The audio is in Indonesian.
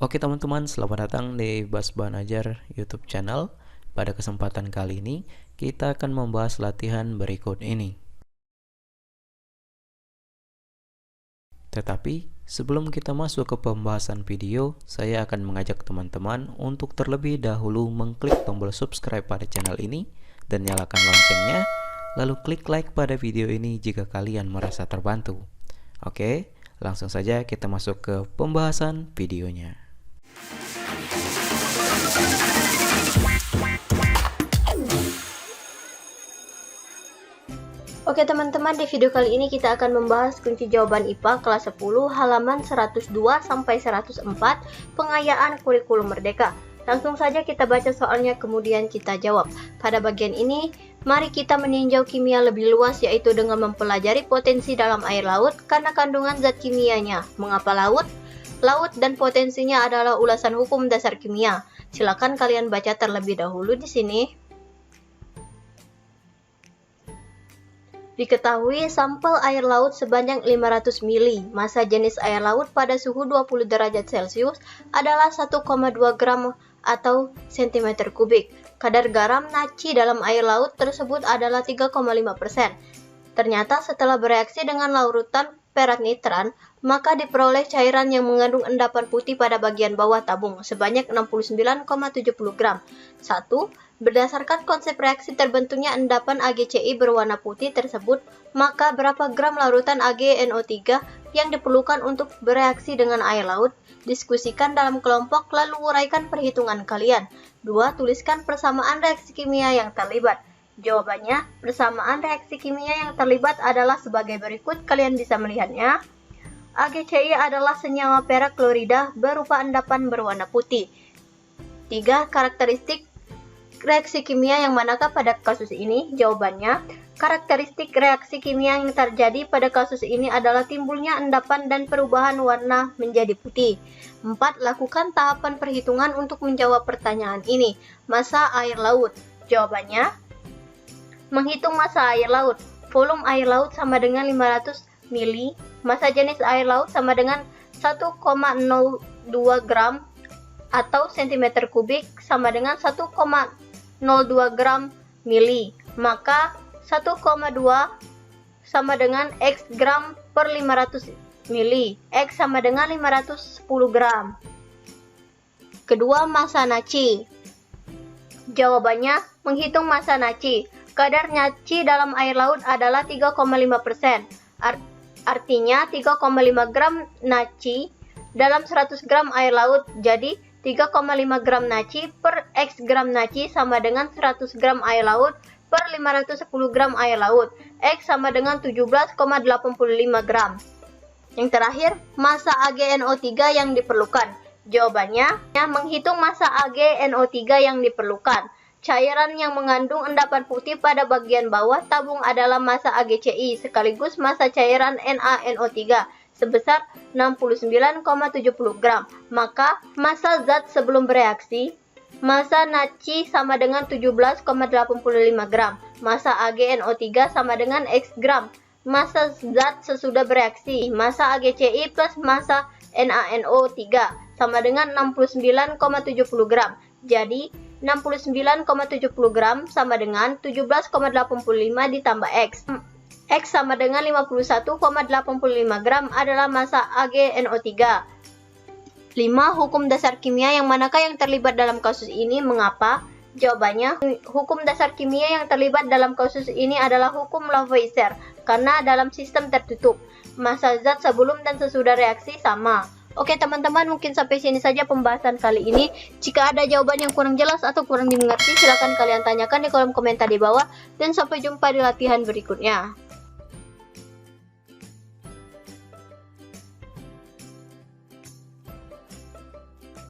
Oke teman-teman, selamat datang di Basban Ajar YouTube channel. Pada kesempatan kali ini, kita akan membahas latihan berikut ini. Tetapi, sebelum kita masuk ke pembahasan video, saya akan mengajak teman-teman untuk terlebih dahulu mengklik tombol subscribe pada channel ini dan nyalakan loncengnya, lalu klik like pada video ini jika kalian merasa terbantu. Oke, langsung saja kita masuk ke pembahasan videonya. Oke teman-teman, di video kali ini kita akan membahas kunci jawaban IPA kelas 10 halaman 102 sampai 104 pengayaan kurikulum merdeka. Langsung saja kita baca soalnya kemudian kita jawab. Pada bagian ini, mari kita meninjau kimia lebih luas, yaitu dengan mempelajari potensi dalam air laut karena kandungan zat kimianya. Mengapa laut? Laut dan potensinya adalah ulasan hukum dasar kimia. Silakan kalian baca terlebih dahulu di sini. Diketahui sampel air laut sebanyak 500 ml. Massa jenis air laut pada suhu 20 derajat Celcius adalah 1,2 gram atau cm kubik. Kadar garam naci dalam air laut tersebut adalah 3,5%. Ternyata setelah bereaksi dengan larutan perak nitrat, maka diperoleh cairan yang mengandung endapan putih pada bagian bawah tabung sebanyak 69,70 gram. 1. Berdasarkan konsep reaksi terbentuknya endapan AgCi berwarna putih tersebut, maka berapa gram larutan AgNO3 yang diperlukan untuk bereaksi dengan air laut? Diskusikan dalam kelompok lalu uraikan perhitungan kalian. 2. Tuliskan persamaan reaksi kimia yang terlibat. Jawabannya, persamaan reaksi kimia yang terlibat adalah sebagai berikut, kalian bisa melihatnya. AgCi adalah senyawa perak klorida berupa endapan berwarna putih. 3. Karakteristik reaksi kimia yang manakah pada kasus ini? Jawabannya, karakteristik reaksi kimia yang terjadi pada kasus ini adalah timbulnya endapan dan perubahan warna menjadi putih. 4. Lakukan tahapan perhitungan untuk menjawab pertanyaan ini. Massa air laut. Jawabannya, menghitung massa air laut. Volume air laut sama dengan 500 ml. Massa jenis air laut sama dengan 1,02 gram atau cm kubik sama dengan 1,02 gram mili. Maka 1,2 sama dengan X gram per 500 mili. X sama dengan 510 gram. Kedua, massa naci. Jawabannya, menghitung massa naci. Kadar naci dalam air laut adalah 3,5%. Artinya 3,5 gram naci dalam 100 gram air laut. Jadi 3,5 gram naci per X gram naci sama dengan 100 gram air laut per 510 gram air laut. X sama dengan 17,85 gram. Yang terakhir, massa AgNO3 yang diperlukan. Jawabannya, menghitung massa AgNO3 yang diperlukan. Cairan yang mengandung endapan putih pada bagian bawah tabung adalah massa AgCi sekaligus massa cairan NaNO3 sebesar 69,70 gram. Maka massa zat sebelum bereaksi, massa naci sama dengan 17,85 gram. Massa AgNO3 sama dengan X gram. Massa zat sesudah bereaksi, massa AgCi plus massa NaNO3 sama dengan 69,70 gram. Jadi 69,70 gram sama dengan 17,85 ditambah X. X sama dengan 51,85 gram adalah massa AgNO3. 5. Hukum dasar kimia yang manakah yang terlibat dalam kasus ini? Mengapa? Jawabannya, hukum dasar kimia yang terlibat dalam kasus ini adalah hukum Lavoisier karena dalam sistem tertutup, massa zat sebelum dan sesudah reaksi sama. Oke teman-teman, mungkin sampai sini saja pembahasan kali ini. Jika ada jawaban yang kurang jelas atau kurang dimengerti, silakan kalian tanyakan di kolom komentar di bawah. Dan sampai jumpa di latihan berikutnya.